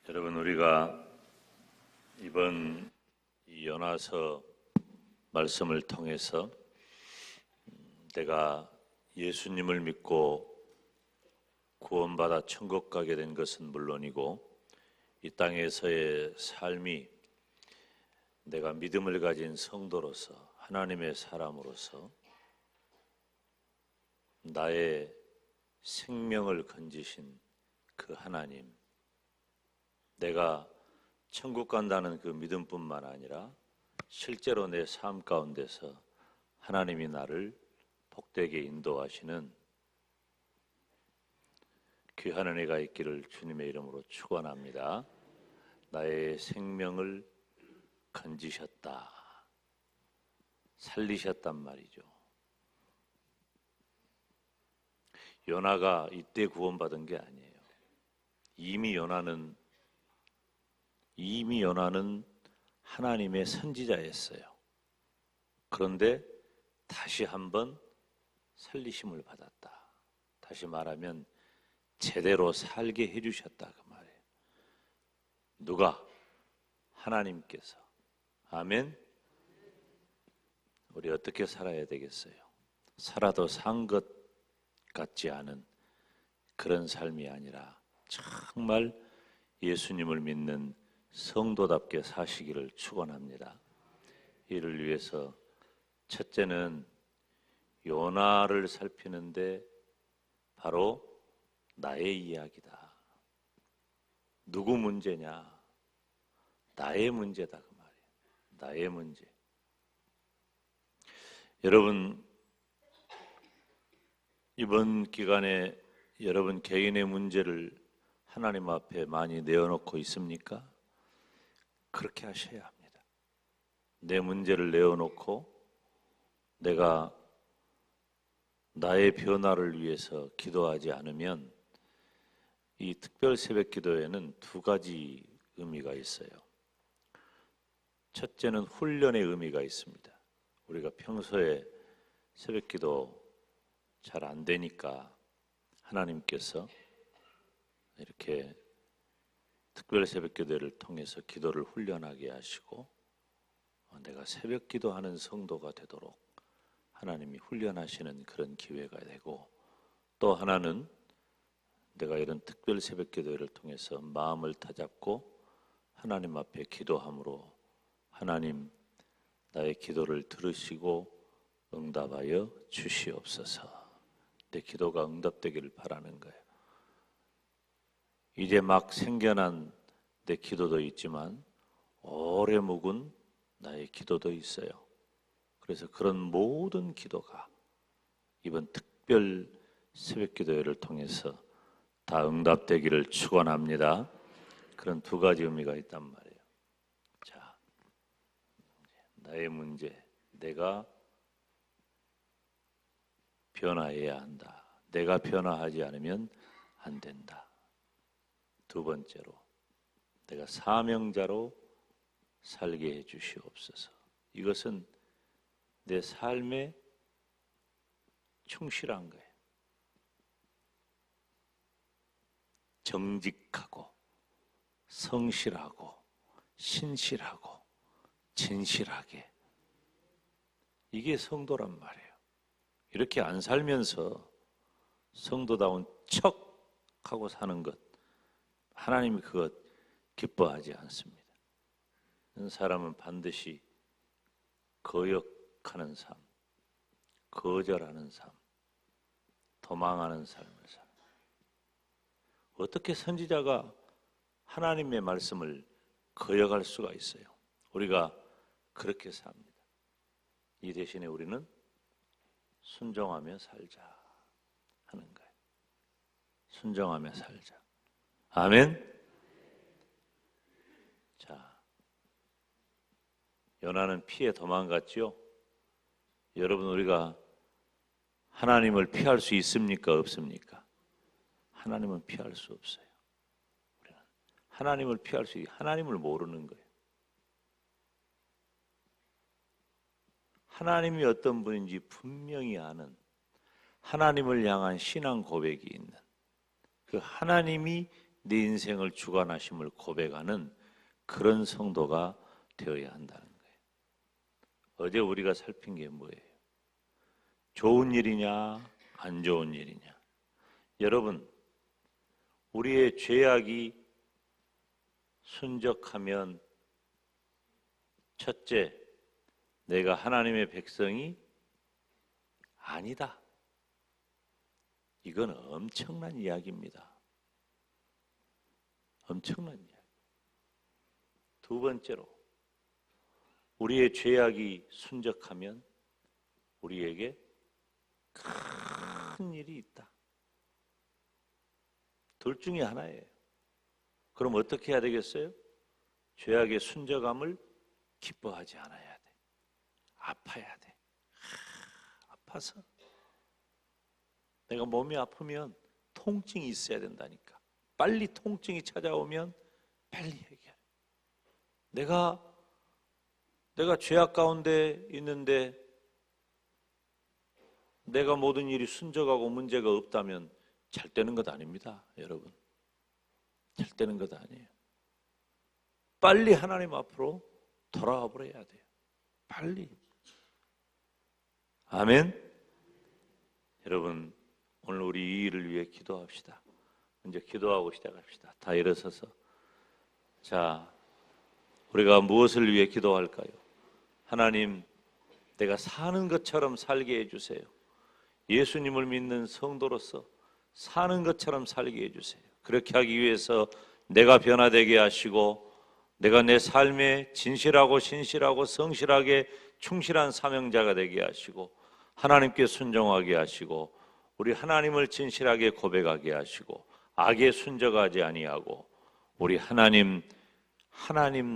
여러분, 우리가 이번 이 요나서 말씀을 통해서 내가 예수님을 믿고 구원받아 천국 가게 된 것은 물론이고 이 땅에서의 삶이 내가 믿음을 가진 성도로서 하나님의 사람으로서 나의 생명을 건지신 그 하나님, 내가 천국 간다는 그 믿음뿐만 아니라 실제로 내 삶 가운데서 하나님이 나를 복되게 인도하시는 귀한 은혜가 있기를 주님의 이름으로 축원합니다. 나의 생명을 건지셨다, 살리셨단 말이죠. 요나가 이때 구원받은 게 아니에요. 이미 요나는 하나님의 선지자였어요. 그런데 다시 한번 살리심을 받았다. 다시 말하면 제대로 살게 해주셨다 그 말이에요. 누가? 하나님께서. 아멘. 우리 어떻게 살아야 되겠어요? 살아도 산 것 같지 않은 그런 삶이 아니라 정말 예수님을 믿는 성도답게 사시기를 축원합니다. 이를 위해서 첫째는 요나를 살피는데 바로 나의 이야기다. 누구 문제냐? 나의 문제다 그 말이에요. 나의 문제. 여러분, 이번 기간에 여러분 개인의 문제를 하나님 앞에 많이 내어놓고 있습니까? 그렇게 하셔야 합니다. 내 문제를 내어놓고 내가 나의 변화를 위해서 기도하지 않으면 이 특별 새벽 기도에는 두 가지 의미가 있어요. 첫째는 훈련의 의미가 있습니다. 우리가 평소에 새벽 기도 잘 안 되니까 하나님께서 이렇게 특별 새벽 기도를 통해서 기도를 훈련하게 하시고 내가 새벽 기도하는 성도가 되도록 하나님이 훈련하시는 그런 기회가 되고, 또 하나는 내가 이런 특별 새벽 기도를 통해서 마음을 다잡고 하나님 앞에 기도함으로 하나님 나의 기도를 들으시고 응답하여 주시옵소서. 내 기도가 응답되기를 바라는 거예요. 이제 막 생겨난 내 기도도 있지만 오래 묵은 나의 기도도 있어요. 그래서 그런 모든 기도가 이번 특별 새벽 기도회를 통해서 다 응답되기를 축원합니다. 그런 두 가지 의미가 있단 말이에요. 자, 나의 문제, 내가 변화해야 한다. 내가 변화하지 않으면 안 된다. 두 번째로, 내가 사명자로 살게 해 주시옵소서. 이것은 내 삶에 충실한 거예요. 정직하고 성실하고 신실하고 진실하게, 이게 성도란 말이에요. 이렇게 안 살면서 성도다운 척하고 사는 것, 하나님이 그것 기뻐하지 않습니다. 그런 사람은 반드시 거역하는 삶, 거절하는 삶, 도망하는 삶을 살아요. 어떻게 선지자가 하나님의 말씀을 거역할 수가 있어요? 우리가 그렇게 삽니다. 이 대신에 우리는 순종하며 살자 하는 거예요. 순종하며 살자. 아멘. 자, 요나는 피해 도망갔지요. 여러분, 우리가 하나님을 피할 수 있습니까? 없습니까? 하나님은 피할 수 없어요. 우리는 하나님을 피할 수 있어요. 하나님을 모르는 거예요. 하나님이 어떤 분인지 분명히 아는, 하나님을 향한 신앙 고백이 있는, 그 하나님이 네 인생을 주관하심을 고백하는 그런 성도가 되어야 한다는 거예요. 어제 우리가 살핀 게 뭐예요? 좋은 일이냐 안 좋은 일이냐. 여러분, 우리의 죄악이 순적하면 첫째, 내가 하나님의 백성이 아니다. 이건 엄청난 이야기입니다. 엄청난 이야기. 두 번째로, 우리의 죄악이 순적하면 우리에게 큰 일이 있다. 둘 중에 하나예요. 그럼 어떻게 해야 되겠어요? 죄악의 순적함을 기뻐하지 않아야 돼. 아파야 돼. 아파서. 내가 몸이 아프면 통증이 있어야 된다니까. 빨리 통증이 찾아오면 빨리 해결해. 내가 죄악 가운데 있는데 내가 모든 일이 순적하고 문제가 없다면 잘 되는 것 아닙니다, 여러분. 잘 되는 것 아니에요. 빨리 하나님 앞으로 돌아와 버려야 돼요. 빨리. 아멘. 여러분, 오늘 우리 이 일을 위해 기도합시다. 먼저 기도하고 시작합시다. 다 일어서서. 자, 우리가 무엇을 위해 기도할까요? 하나님, 내가 사는 것처럼 살게 해주세요. 예수님을 믿는 성도로서 사는 것처럼 살게 해주세요. 그렇게 하기 위해서 내가 변화되게 하시고 내가 내 삶에 진실하고 신실하고 성실하게 충실한 사명자가 되게 하시고 하나님께 순종하게 하시고 우리 하나님을 진실하게 고백하게 하시고 악에 순적하지 아니하고 우리 하나님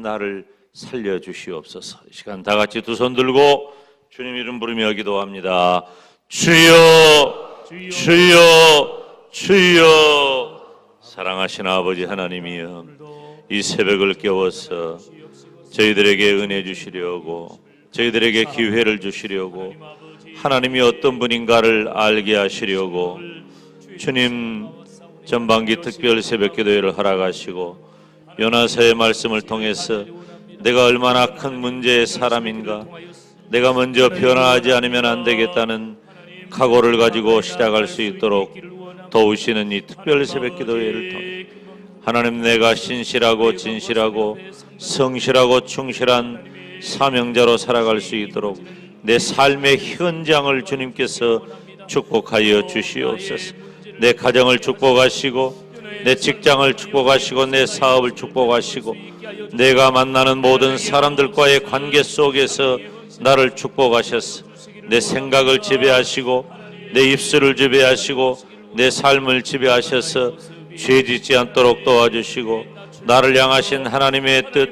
나를 살려주시옵소서. 이 시간 다 같이 두 손 들고 주님 이름 부르며 기도합니다. 주여, 주여, 주여. 사랑하신 아버지 하나님이여, 이 새벽을 깨워서 저희들에게 은혜 주시려고, 저희들에게 기회를 주시려고, 하나님이 어떤 분인가를 알게 하시려고 주님 전반기 특별 새벽 기도회를 허락하시고 요나서의 말씀을 통해서 내가 얼마나 큰 문제의 사람인가, 내가 먼저 변화하지 않으면 안 되겠다는 각오를 가지고 시작할 수 있도록 도우시는 이 특별 새벽 기도회를 통해 하나님, 내가 신실하고 진실하고 성실하고 충실한 사명자로 살아갈 수 있도록 내 삶의 현장을 주님께서 축복하여 주시옵소서. 내 가정을 축복하시고 내 직장을 축복하시고 내 사업을 축복하시고 내가 만나는 모든 사람들과의 관계 속에서 나를 축복하셔서 내 생각을 지배하시고 내 입술을 지배하시고 내 삶을 지배하셔서 죄짓지 않도록 도와주시고 나를 향하신 하나님의 뜻,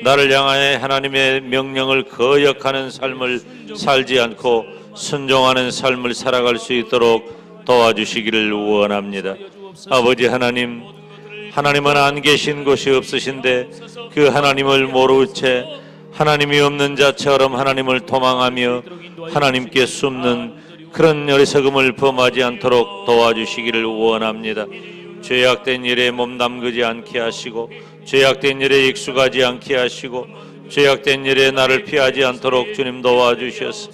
나를 향하여 하나님의 명령을 거역하는 삶을 살지 않고 순종하는 삶을 살아갈 수 있도록 도와주시기를 원합니다. 아버지 하나님, 하나님은 안 계신 곳이 없으신데 그 하나님을 모르는 채 하나님이 없는 자처럼 하나님을 도망하며 하나님께 숨는 그런 어리석음을 범하지 않도록 도와주시기를 원합니다. 죄악된 일에 몸담그지 않게 하시고 죄악된 일에 익숙하지 않게 하시고 죄악된 일에 나를 피하지 않도록 주님 도와주셔서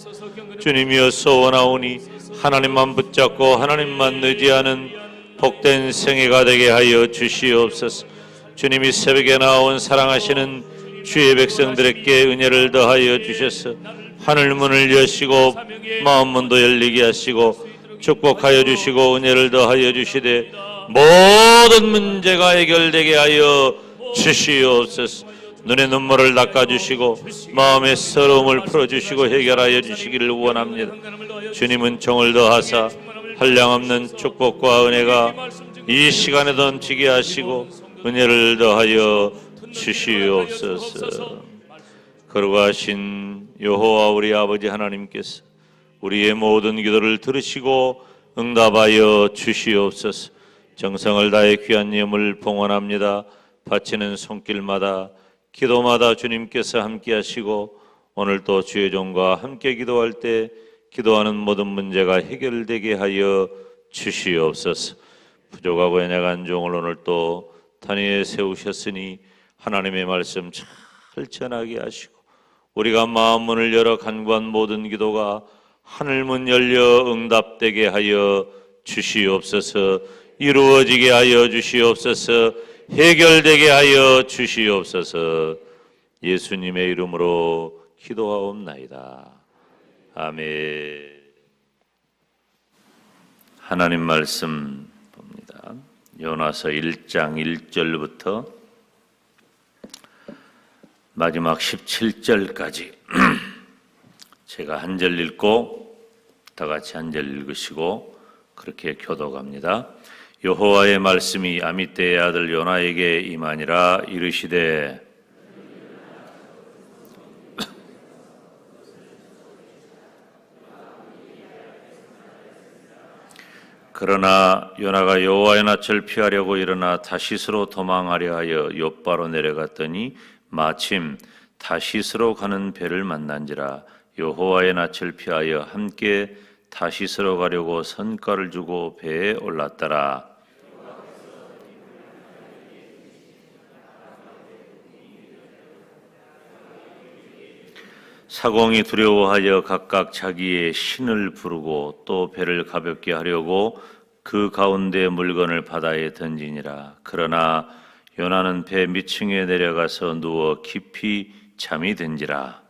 주님이여 소원하오니 하나님만 붙잡고 하나님만 의지하는 복된 생애가 되게 하여 주시옵소서. 주님이 새벽에 나온 사랑하시는 주의 백성들에게 은혜를 더하여 주셔서 하늘문을 여시고 마음문도 열리게 하시고 축복하여 주시고 은혜를 더하여 주시되 모든 문제가 해결되게 하여 주시옵소서. 눈의 눈물을 닦아주시고 마음의 서러움을 풀어주시고 해결하여 주시기를 원합니다. 주님은 정을 더하사 한량없는 축복과 은혜가 이 시간에 넘치게 하시고 은혜를 더하여 주시옵소서. 거룩하신 여호와 우리 아버지 하나님께서 우리의 모든 기도를 들으시고 응답하여 주시옵소서. 정성을 다해 귀한 예물 봉헌합니다. 바치는 손길마다 기도마다 주님께서 함께 하시고 오늘도 주의 종과 함께 기도할 때 기도하는 모든 문제가 해결되게 하여 주시옵소서. 부족하고 연약한 종을 오늘 또 다니엘에 세우셨으니 하나님의 말씀 잘 전하게 하시고 우리가 마음 문을 열어 간구한 모든 기도가 하늘문 열려 응답되게 하여 주시옵소서. 이루어지게 하여 주시옵소서. 해결되게 하여 주시옵소서. 예수님의 이름으로 기도하옵나이다. 아멘. 하나님 말씀 봅니다. 요나서 1장 1절부터 마지막 17절까지 제가 한 절 읽고 다 같이 한 절 읽으시고 그렇게 교독합니다. 여호와의 말씀이 아미떼의 아들 요나에게 임하니라. 이르시되 그러나 요나가 여호와의 낯을 피하려고 일어나 다시스로 도망하려 하여 욥바로 내려갔더니 마침 다시스로 가는 배를 만난지라. 여호와의 낯을 피하여 함께 다시스로 가려고 선가를 주고 배에 올랐더라. 사공이 두려워하여 각각 자기의 신을 부르고 또 배를 가볍게 하려고 그 가운데 물건을 바다에 던지니라. 그러나 요나는 배 밑층에 내려가서 누워 깊이 잠이 든지라.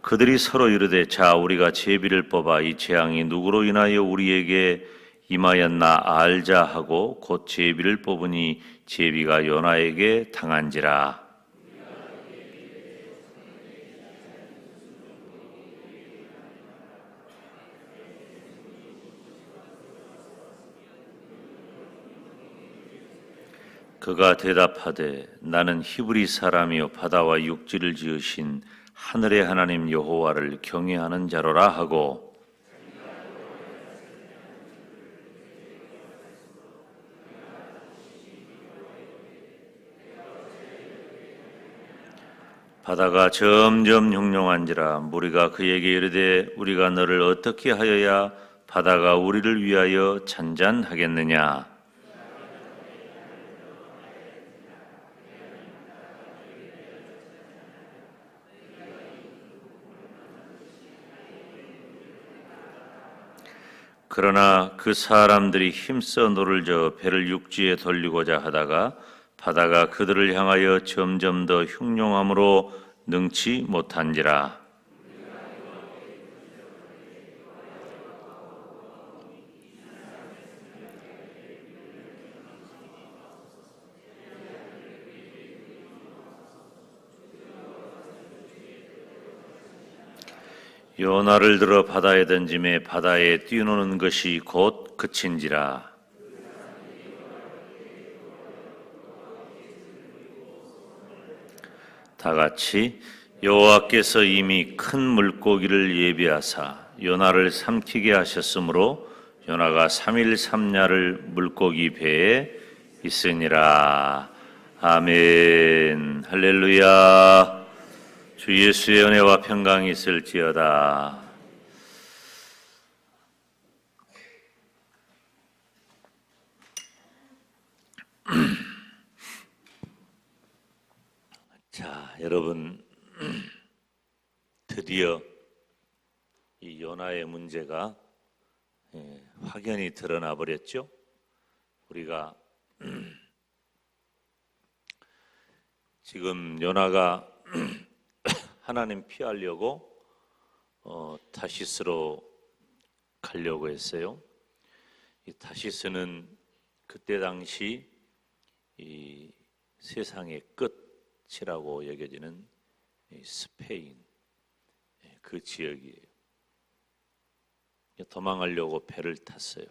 그들이 서로 이르되 자 우리가 제비를 뽑아 이 재앙이 누구로 인하여 우리에게 임하였나 알자 하고 곧 제비를 뽑으니 제비가 요나에게 당한지라. 그가 대답하되 나는 히브리 사람이요 바다와 육지를 지으신 하늘의 하나님 여호와를 경외하는 자로라 하고 바다가 점점 흉룡한지라. 무리가 그에게 이르되 우리가 너를 어떻게 하여야 바다가 우리를 위하여 잔잔하겠느냐. 그러나 그 사람들이 힘써 노를 저어 배를 육지에 돌리고자 하다가 바다가 그들을 향하여 점점 더 흉룡함으로 능치 못한지라. 요나를 들어 바다에 던짐에 바다에 뛰노는 것이 곧 그친지라. 다 같이 여호와께서 이미 큰 물고기를 예비하사 요나를 삼키게 하셨으므로 요나가 3일 3야를 물고기 배에 있으니라. 아멘. 할렐루야. 주 예수의 은혜와 평강이 있을지어다. 자, 여러분 드디어 이 요나의 문제가 확연히 드러나 버렸죠. 우리가 지금 요나가 하나님 피하려고 타시스로 가려고 했어요. 이 타시스는 그때 당시 이 세상의 끝이라고 여겨지는 스페인 그 지역이에요. 도망하려고 배를 탔어요.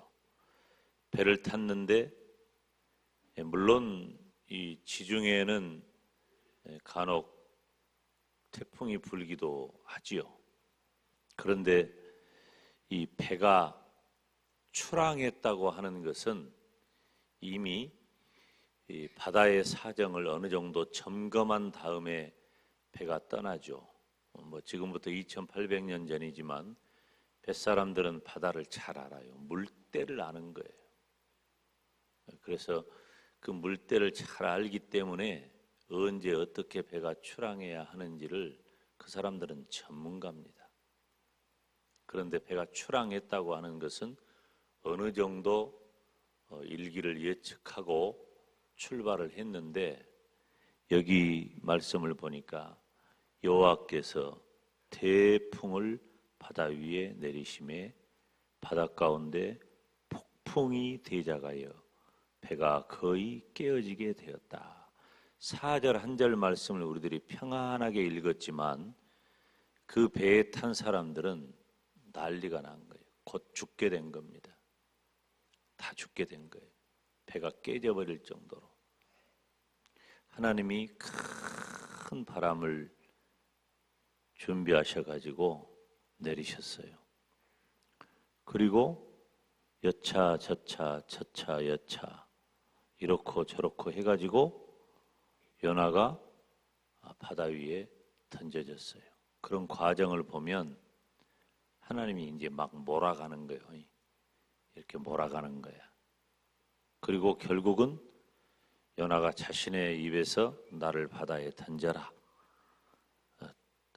배를 탔는데 물론 이 지중해에는 간혹 태풍이 불기도 하지요. 그런데 이 배가 출항했다고 하는 것은 이미 이 바다의 사정을 어느 정도 점검한 다음에 배가 떠나죠. 지금부터 2800년 전이지만 뱃사람들은 바다를 잘 알아요. 물때를 아는 거예요. 그래서 그 물때를 잘 알기 때문에 언제 어떻게 배가 출항해야 하는지를 그 사람들은 전문가입니다. 그런데 배가 출항했다고 하는 것은 어느 정도 일기를 예측하고 출발을 했는데, 여기 말씀을 보니까 여호와께서 태풍을 바다 위에 내리심에 바다 가운데 폭풍이 대작하여 배가 거의 깨어지게 되었다. 4절 한 절 말씀을 우리들이 평안하게 읽었지만 그 배에 탄 사람들은 난리가 난 거예요. 곧 죽게 된 겁니다. 다 죽게 된 거예요. 배가 깨져버릴 정도로. 하나님이 큰 바람을 준비하셔가지고 내리셨어요. 그리고 여차 저차 저차 여차 이렇고 저렇고 해가지고 요나가 바다 위에 던져졌어요. 그런 과정을 보면 하나님이 이제 막 몰아가는 거예요. 이렇게 몰아가는 거야. 그리고 결국은 요나가 자신의 입에서 나를 바다에 던져라.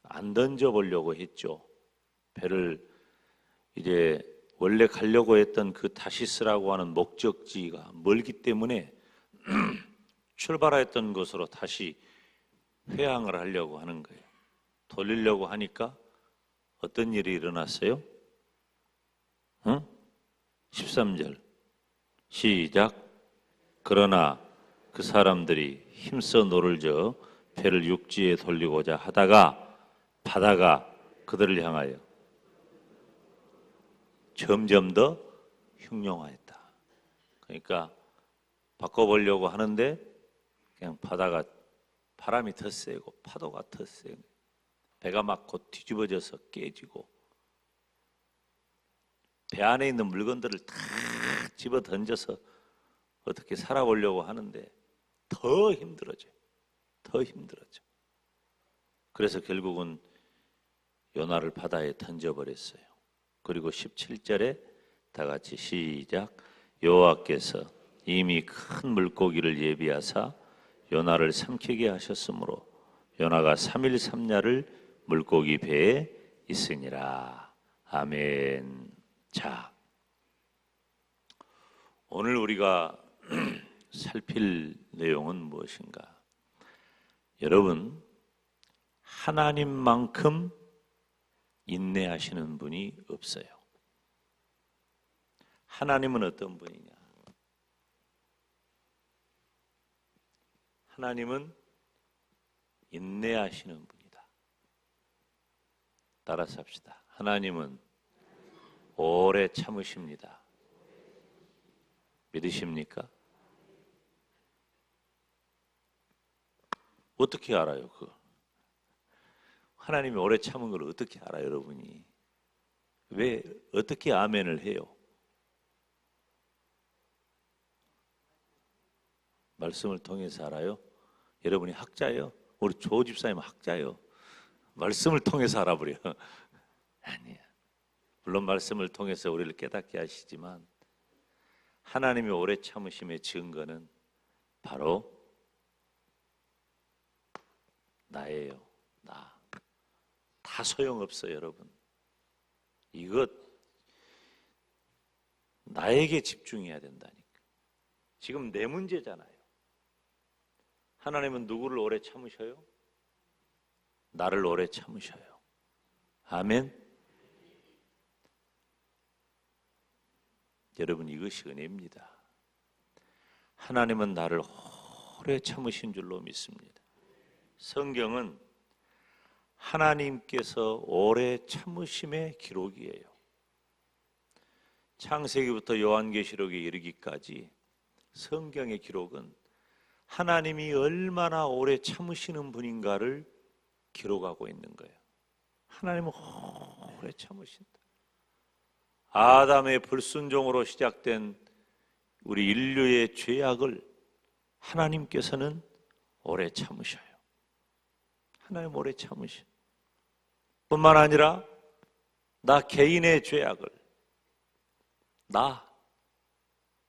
안 던져보려고 했죠. 배를 이제 원래 가려고 했던 그 다시스라고 하는 목적지가 멀기 때문에 출발했던 곳으로 다시 회항을 하려고 하는 거예요. 돌리려고 하니까 어떤 일이 일어났어요? 13절 시작. 그러나 그 사람들이 힘써 노를 저어 배를 육지에 돌리고자 하다가 바다가 그들을 향하여 점점 더 흉룡하였다. 그러니까 바꿔보려고 하는데 그냥 바다가 바람이 더 세고 파도가 더 세고 배가 막 곧 뒤집어져서 깨지고 배 안에 있는 물건들을 다 집어 던져서 어떻게 살아보려고 하는데 더 힘들어져요. 더 힘들어져. 그래서 결국은 요나를 바다에 던져버렸어요. 그리고 17절에 다 같이 시작. 여호와께서 이미 큰 물고기를 예비하사 요나를 삼키게 하셨으므로 요나가 3일 3야를 물고기 배에 있으니라. 아멘. 자, 오늘 우리가 살필 내용은 무엇인가? 여러분, 하나님만큼 인내하시는 분이 없어요. 하나님은 어떤 분이냐? 하나님은 인내하시는 분이다. 따라서 합시다. 하나님은 오래 참으십니다. 믿으십니까? 어떻게 알아요? 하나님이 오래 참은 걸 어떻게 알아요, 여러분이? 왜 어떻게 아멘을 해요? 말씀을 통해서 알아요? 여러분이 학자예요? 우리 조 집사님 학자예요. 말씀을 통해서 알아버려. 아니야. 물론 말씀을 통해서 우리를 깨닫게 하시지만 하나님이 오래 참으심의 증거는 바로 나예요. 나. 다 소용없어요, 여러분. 이것 나에게 집중해야 된다니까. 지금 내 문제잖아요. 하나님은 누구를 오래 참으셔요? 나를 오래 참으셔요. 아멘. 여러분, 이것이 은혜입니다. 하나님은 나를 오래 참으신 줄로 믿습니다. 성경은 하나님께서 오래 참으심의 기록이에요. 창세기부터 요한계시록에 이르기까지 성경의 기록은 하나님이 얼마나 오래 참으시는 분인가를 기록하고 있는 거예요. 하나님은 오래 참으신다. 아담의 불순종으로 시작된 우리 인류의 죄악을 하나님께서는 오래 참으셔요. 하나님 오래 참으셔. 뿐만 아니라 나 개인의 죄악을,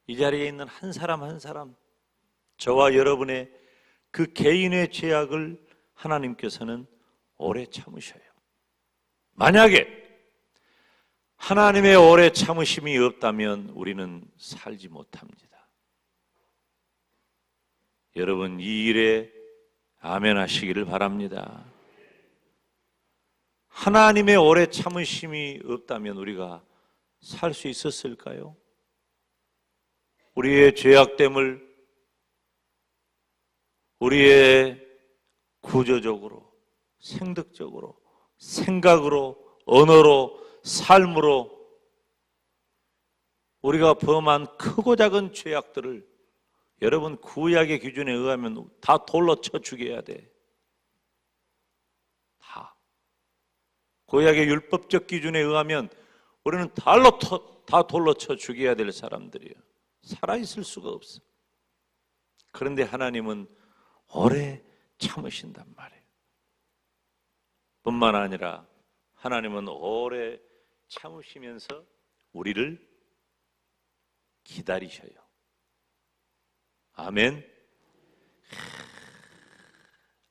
이 자리에 있는 한 사람 한 사람, 저와 여러분의 그 개인의 죄악을 하나님께서는 오래 참으셔요. 만약에 하나님의 오래 참으심이 없다면 우리는 살지 못합니다. 여러분, 이 일에 아멘 하시기를 바랍니다. 하나님의 오래 참으심이 없다면 우리가 살 수 있었을까요? 우리의 죄악됨을 우리의 구조적으로, 생득적으로, 생각으로, 언어로, 삶으로 우리가 범한 크고 작은 죄악들을 여러분 구약의 기준에 의하면 다 돌로 쳐 죽여야 돼. 다. 구약의 율법적 기준에 의하면 우리는 다 돌로 쳐 죽여야 될 사람들이에요. 살아있을 수가 없어. 그런데 하나님은 오래 참으신단 말이에요. 뿐만 아니라 하나님은 오래 참으시면서 우리를 기다리셔요. 아멘.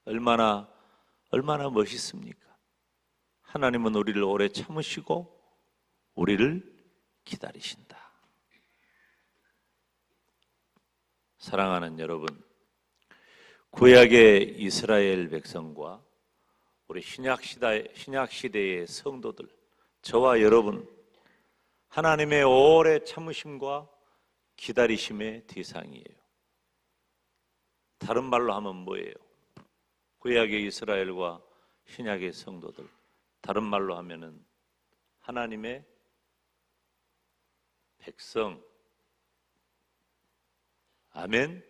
얼마나 멋있습니까? 하나님은 우리를 오래 참으시고 우리를 기다리신다. 사랑하는 여러분, 구약의 이스라엘 백성과 우리 신약시대의 성도들, 저와 여러분, 하나님의 오래 참으심과 기다리심의 대상이에요. 다른 말로 하면 뭐예요? 구약의 이스라엘과 신약의 성도들, 다른 말로 하면은 하나님의 백성, 아멘.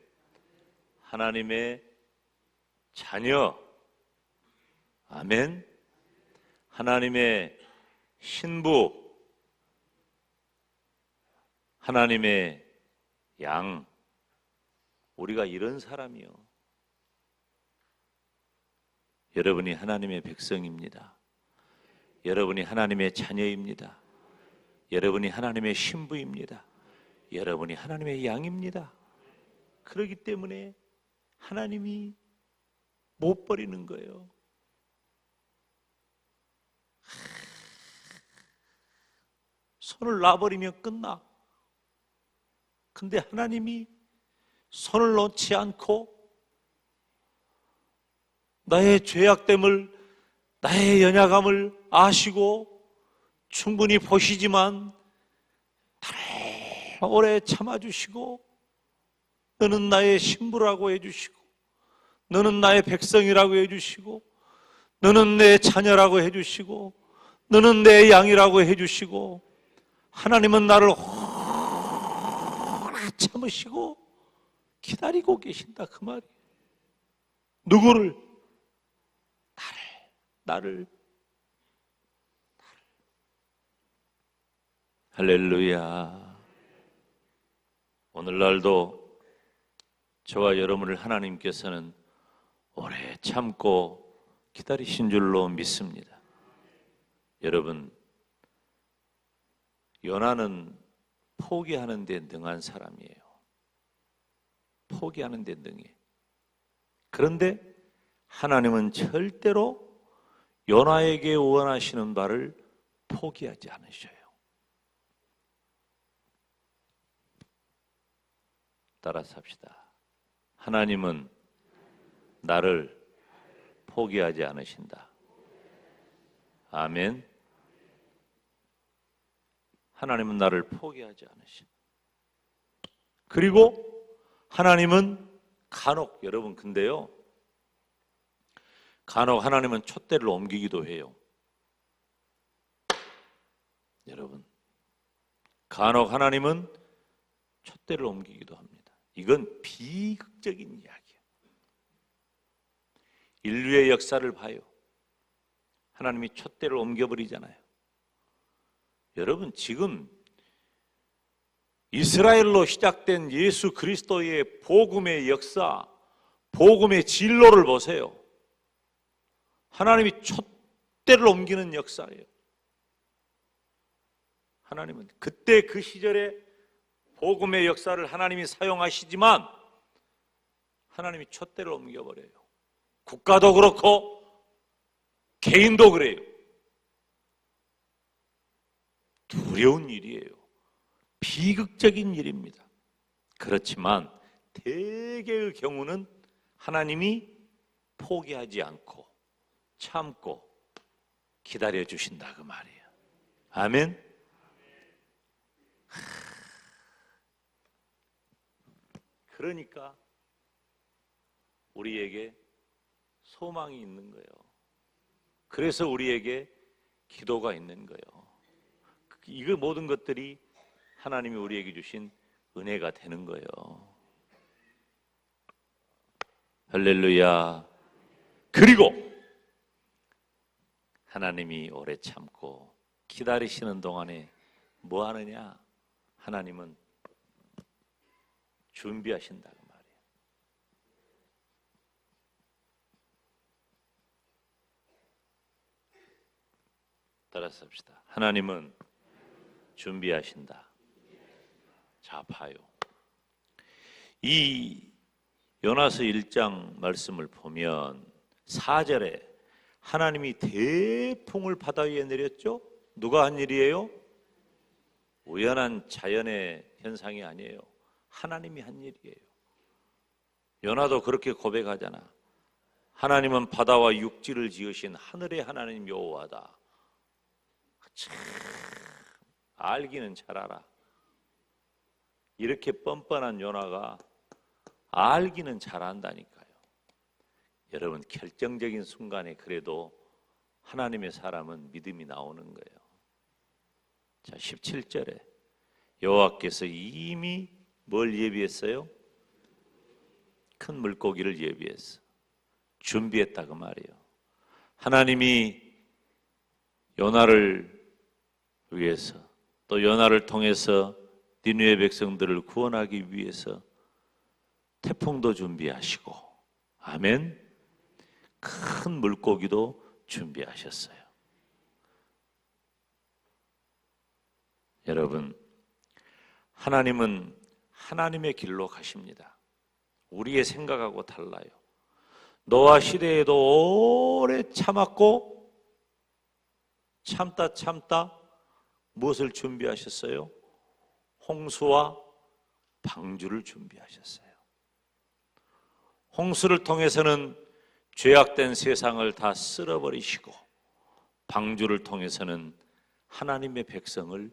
하나님의 자녀, 아멘. 하나님의 신부, 하나님의 양, 우리가 이런 사람이요. 여러분이 하나님의 백성입니다. 여러분이 하나님의 자녀입니다. 여러분이 하나님의 신부입니다. 여러분이 하나님의 양입니다. 그렇기 때문에 하나님이 못 버리는 거예요. 손을 놔버리면 끝나. 근데 하나님이 손을 놓지 않고 나의 죄악됨을, 나의 연약함을 아시고 충분히 보시지만 나를 오래 참아주시고 너는 나의 신부라고 해주시고 너는 나의 백성이라고 해주시고 너는 내 자녀라고 해주시고 너는 내 양이라고 해주시고 하나님은 나를 오래 참으시고 기다리고 계신다, 그 말이에요. 누구를? 나를. 할렐루야. 오늘날도 저와 여러분을 하나님께서는 오래 참고 기다리신 줄로 믿습니다. 여러분, 요나는 포기하는 데 능한 사람이에요. 포기하는 데 능해. 그런데 하나님은 절대로 요나에게 원하시는 바를 포기하지 않으셔요. 따라서 합시다. 하나님은 나를 포기하지 않으신다. 아멘. 하나님은 나를 포기하지 않으신다. 그리고 하나님은 간혹, 여러분 근데요, 간혹 하나님은 촛대를 옮기기도 해요. 여러분, 간혹 하나님은 촛대를 옮기기도 합니다. 이건 비극적인 이야기예요. 인류의 역사를 봐요. 하나님이 촛대를 옮겨버리잖아요. 여러분, 지금 이스라엘로 시작된 예수 그리스도의 복음의 역사, 복음의 진로를 보세요. 하나님이 촛대를 옮기는 역사예요. 하나님은 그때 그 시절에 복음의 역사를 하나님이 사용하시지만 하나님이 촛대를 옮겨버려요. 국가도 그렇고 개인도 그래요. 두려운 일이에요. 비극적인 일입니다. 그렇지만 대개의 경우는 하나님이 포기하지 않고 참고 기다려 주신다 그 말이에요. 아멘. 그러니까 우리에게 소망이 있는 거예요. 그래서 우리에게 기도가 있는 거예요. 이 모든 것들이 하나님이 우리에게 주신 은혜가 되는 거예요. 할렐루야. 그리고 하나님이 오래 참고 기다리시는 동안에 뭐 하느냐? 하나님은 준비하신다 그 말이에요. 따라서 합시다. 하나님은 준비하신다. 자, 봐요. 이 요나서 1장 말씀을 보면 4절에 하나님이 대풍을 바다 위에 내렸죠? 누가 한 일이에요? 우연한 자연의 현상이 아니에요. 하나님이 한 일이에요. 요나도 그렇게 고백하잖아. 하나님은 바다와 육지를 지으신 하늘의 하나님 여호와다. 참 알기는 잘 알아. 이렇게 뻔뻔한 요나가 알기는 잘 안다니까요. 여러분, 결정적인 순간에 그래도 하나님의 사람은 믿음이 나오는 거예요. 자, 17절에 여호와께서 이미 뭘 예비했어요? 큰 물고기를 예비했어. 준비했다 그 말이에요. 하나님이 요나를 위해서 또 요나를 통해서 니느웨 백성들을 구원하기 위해서 태풍도 준비하시고, 아멘. 큰 물고기도 준비하셨어요. 여러분, 하나님은 하나님의 길로 가십니다. 우리의 생각하고 달라요. 노아 시대에도 오래 참았고 참다 무엇을 준비하셨어요? 홍수와 방주를 준비하셨어요. 홍수를 통해서는 죄악된 세상을 다 쓸어버리시고, 방주를 통해서는 하나님의 백성을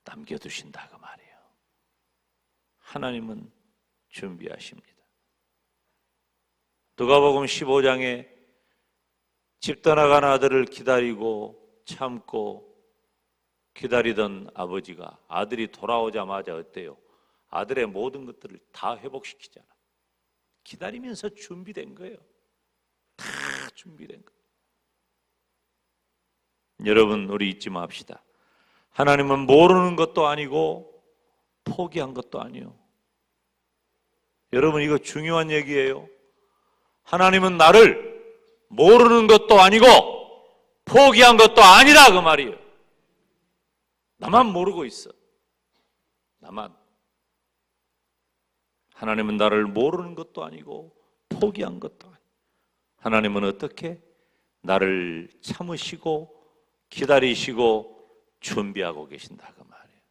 남겨두신다 그 말이에요. 하나님은 준비하십니다. 누가복음 15장에 집 떠나간 아들을 기다리고 참고 기다리던 아버지가 아들이 돌아오자마자 어때요? 아들의 모든 것들을 다 회복시키잖아. 기다리면서 준비된 거예요. 다 준비된 거예요. 여러분, 우리 잊지 맙시다. 하나님은 모르는 것도 아니고 포기한 것도 아니에요. 여러분, 이거 중요한 얘기예요. 하나님은 나를 모르는 것도 아니고 포기한 것도 아니라 그 말이에요. 나만 모르고 있어. 나만. 하나님은 나를 모르는 것도 아니고 포기한 것도 아니에요. 하나님은 어떻게? 나를 참으시고 기다리시고 준비하고 계신다 그 말이에요.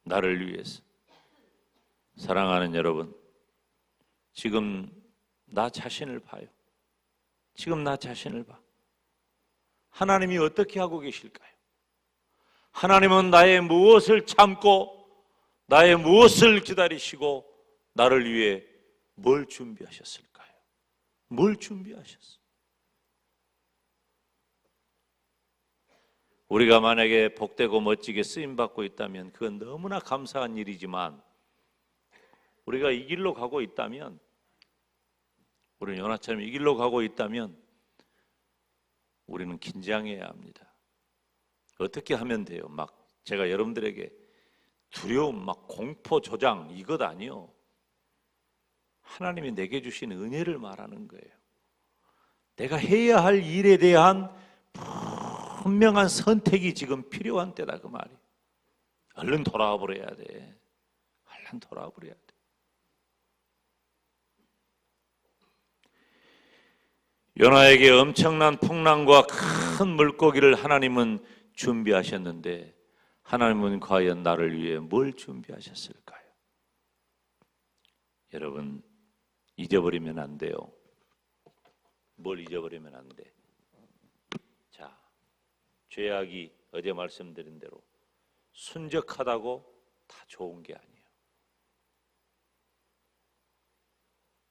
나를 위해서. 사랑하는 여러분, 지금 나 자신을 봐요. 지금 나 자신을 봐. 하나님이 어떻게 하고 계실까요? 하나님은 나의 무엇을 참고 나의 무엇을 기다리시고 나를 위해 뭘 준비하셨을까요? 뭘 준비하셨어요? 우리가 만약에 복되고 멋지게 쓰임받고 있다면 그건 너무나 감사한 일이지만, 우리가 이 길로 가고 있다면, 우리는 요나처럼 이 길로 가고 있다면 우리는 긴장해야 합니다. 어떻게 하면 돼요? 막 제가 여러분들에게 두려움, 막 공포 조장 이것 아니요. 하나님이 내게 주신 은혜를 말하는 거예요. 내가 해야 할 일에 대한 분명한 선택이 지금 필요한 때다 그 말이에요. 얼른 돌아와 버려야 돼. 얼른 돌아와 버려야 돼. 요나에게 엄청난 풍랑과 큰 물고기를 하나님은 준비하셨는데 하나님은 과연 나를 위해 뭘 준비하셨을까요? 여러분, 잊어버리면 안 돼요. 뭘 잊어버리면 안 돼. 자, 죄악이 어제 말씀드린 대로 순적하다고 다 좋은 게 아니에요.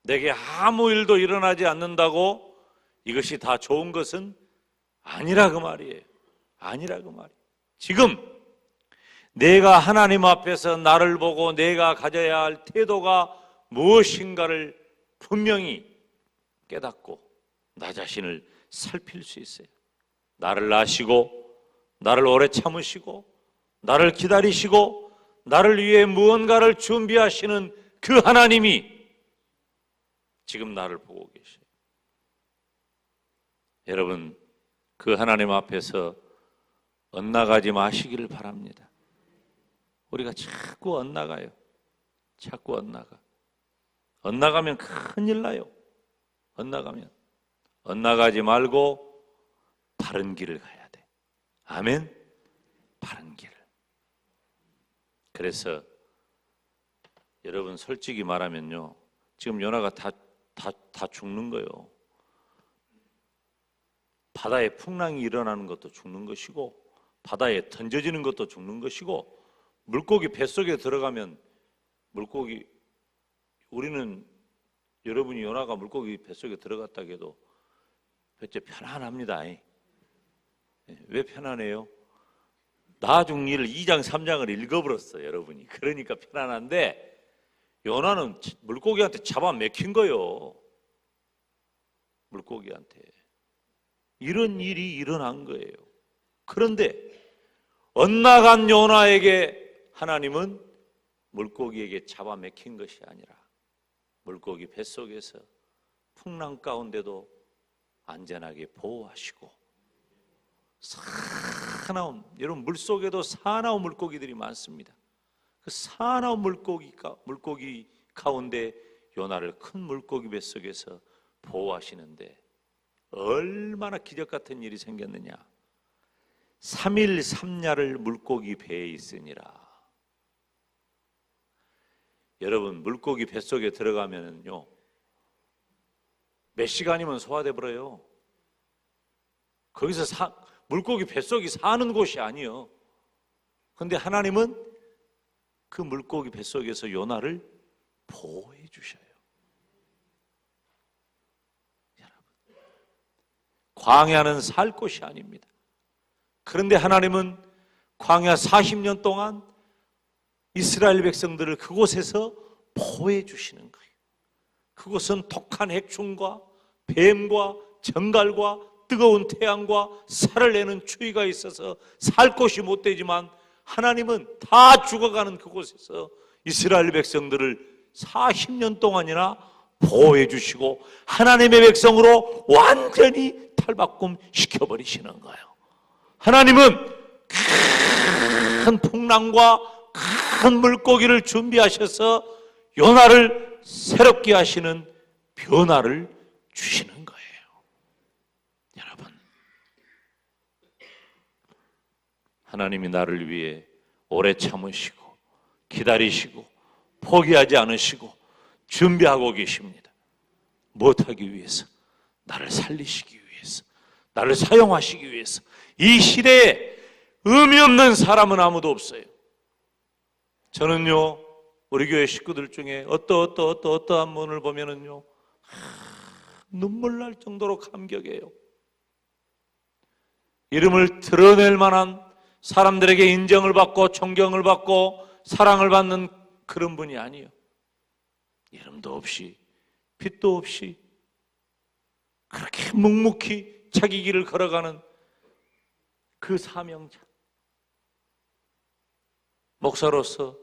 내게 아무 일도 일어나지 않는다고 이것이 다 좋은 것은 아니라 그 말이에요. 아니라 그 말이에요. 지금 내가 하나님 앞에서 나를 보고 내가 가져야 할 태도가 무엇인가를 분명히 깨닫고 나 자신을 살필 수 있어요. 나를 아시고 나를 오래 참으시고 나를 기다리시고 나를 위해 무언가를 준비하시는 그 하나님이 지금 나를 보고 계셔요. 여러분, 그 하나님 앞에서 엇나가지 마시기를 바랍니다. 우리가 자꾸 엇나가요. 자꾸 엇나가. 엇나가면 큰일 나요. 엇나가지 말고 바른 길을 가야 돼. 아멘? 바른 길을. 그래서 여러분 솔직히 말하면요, 지금 요나가 다 죽는 거예요. 바다에 풍랑이 일어나는 것도 죽는 것이고 바다에 던져지는 것도 죽는 것이고 물고기 뱃속에 들어가면 물고기, 우리는 여러분이 요나가 물고기 뱃속에 들어갔다 해도 뱃째 편안합니다. 왜 편안해요? 나중일 2장 3장을 읽어버렸어요, 여러분이. 그러니까 편안한데 요나는 물고기한테 잡아 맥힌 거예요. 물고기한테. 이런 일이 일어난 거예요. 그런데 엇나간 요나에게 하나님은 물고기에게 잡아 맥힌 것이 아니라 물고기 뱃속에서 풍랑 가운데도 안전하게 보호하시고 사나운, 여러분 물속에도 사나운 물고기들이 많습니다. 그 사나운 물고기 가운데 요나를 큰 물고기 뱃속에서 보호하시는데 얼마나 기적 같은 일이 생겼느냐. 3일 3야를 물고기 배에 있으니라. 여러분 물고기 뱃속에 들어가면요 몇 시간이면 소화돼 버려요. 거기서 물고기 뱃속이 사는 곳이 아니에요. 그런데 하나님은 그 물고기 뱃속에서 요나를 보호해 주셔요. 여러분, 광야는 살 곳이 아닙니다. 그런데 하나님은 광야 40년 동안 이스라엘 백성들을 그곳에서 보호해 주시는 거예요. 그곳은 독한 핵충과 뱀과 정갈과 뜨거운 태양과 살을 내는 추위가 있어서 살 곳이 못 되지만 하나님은 다 죽어가는 그곳에서 이스라엘 백성들을 40년 동안이나 보호해 주시고 하나님의 백성으로 완전히 탈바꿈 시켜버리시는 거예요. 하나님은 큰 풍랑과 큰 물고기를 준비하셔서 요나를 새롭게 하시는 변화를 주시는 거예요. 여러분, 하나님이 나를 위해 오래 참으시고 기다리시고 포기하지 않으시고 준비하고 계십니다. 무엇하기 위해서? 나를 살리시기 위해서, 나를 사용하시기 위해서. 이 시대에 의미 없는 사람은 아무도 없어요. 저는요 우리 교회 식구들 중에 어떠한 분을 보면은요 눈물 날 정도로 감격해요. 이름을 드러낼 만한, 사람들에게 인정을 받고 존경을 받고 사랑을 받는 그런 분이 아니에요. 이름도 없이 빛도 없이 그렇게 묵묵히 자기 길을 걸어가는 그 사명자, 목사로서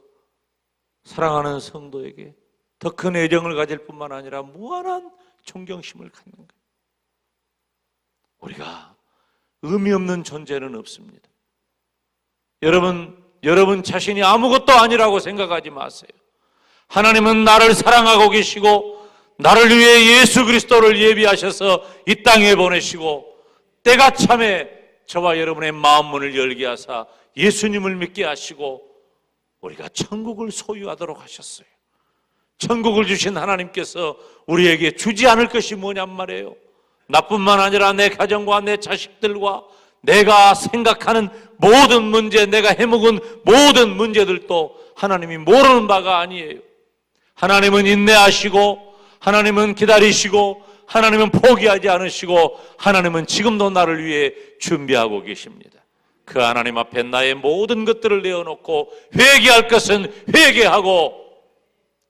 사랑하는 성도에게 더 큰 애정을 가질 뿐만 아니라 무한한 존경심을 갖는 거예요. 우리가 의미 없는 존재는 없습니다. 여러분 자신이 아무것도 아니라고 생각하지 마세요. 하나님은 나를 사랑하고 계시고 나를 위해 예수 그리스도를 예비하셔서 이 땅에 보내시고 때가 참에 저와 여러분의 마음 문을 열게 하사 예수님을 믿게 하시고 우리가 천국을 소유하도록 하셨어요. 천국을 주신 하나님께서 우리에게 주지 않을 것이 뭐냔 말이에요. 나뿐만 아니라 내 가정과 내 자식들과 내가 생각하는 모든 문제, 내가 해먹은 모든 문제들도 하나님이 모르는 바가 아니에요. 하나님은 인내하시고 하나님은 기다리시고 하나님은 포기하지 않으시고 하나님은 지금도 나를 위해 준비하고 계십니다. 그 하나님 앞에 나의 모든 것들을 내어놓고 회개할 것은 회개하고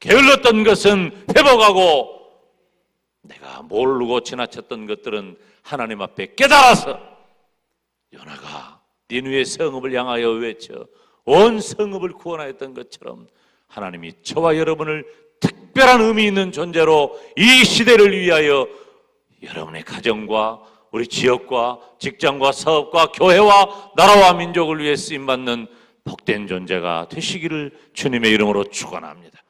게을렀던 것은 회복하고 내가 모르고 지나쳤던 것들은 하나님 앞에 깨달아서 요나가 니느웨 성읍을 향하여 외쳐 온 성읍을 구원하였던 것처럼 하나님이 저와 여러분을 특별한 의미 있는 존재로 이 시대를 위하여 여러분의 가정과 우리 지역과 직장과 사업과 교회와 나라와 민족을 위해 쓰임받는 복된 존재가 되시기를 주님의 이름으로 축원합니다.